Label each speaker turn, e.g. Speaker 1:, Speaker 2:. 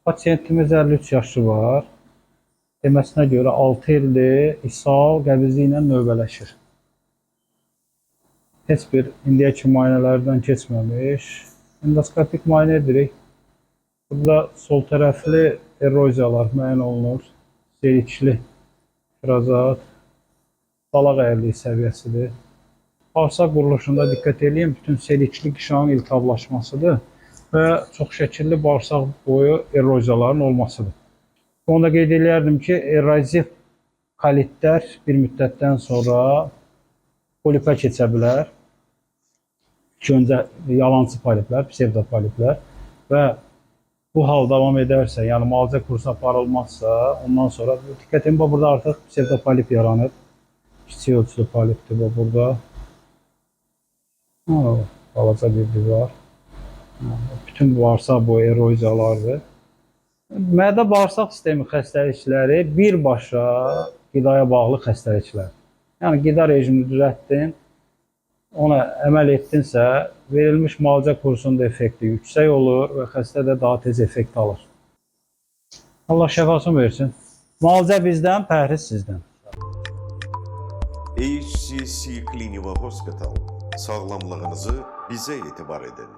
Speaker 1: Pasiyentimiz 53 yaşı var. Deməsinə görə 6 ildir ishal qəbizliyi ilə növbələşir. Heç bir indiyə kimi müayinələrdən keçməmiş. Endoskopik müayinə edirik. Burada sol tərəfli eroziyalar müəyyən olunur. Serikli ifrazat, dalaq əyirliyi səviyyəsidir. Bağırsaq quruluşunda diqqət edin, bütün serikli qişanın iltihablaşmasıdır və çox şəkilli bağırsaq boyu eroziyaların olmasıdır. Onu da qeyd edərdim ki, erozif kolitlər bir müddətdən sonra polipə keçə bilər. Öncə yalancı poliplər, psevdopoliplər və bu hal davam edərsə, yəni müalicə kursu aparılmazsa, ondan sonra diqqət edin, burada artıq psevdopolip yaranır. Kiçik ölçülü polipdir bu burada. Balaca bir var. Bütün bağırsaq boyu eroziyalardır. Mədə bağırsaq sistemi xəstəlikləri birbaşa qidaya bağlı xəstəliklər. Yəni qida rejimini düzəltdin, ona əməl etdinsə, verilmiş müalicə kursunda effekti yüksək olur və xəstə də daha tez effekt alır. Allah şəfasını versin. Müalicə bizdən, pəhriz sizdən.
Speaker 2: HCC Clinical Hospital. Sağlamlığınızı bizə etibar edin.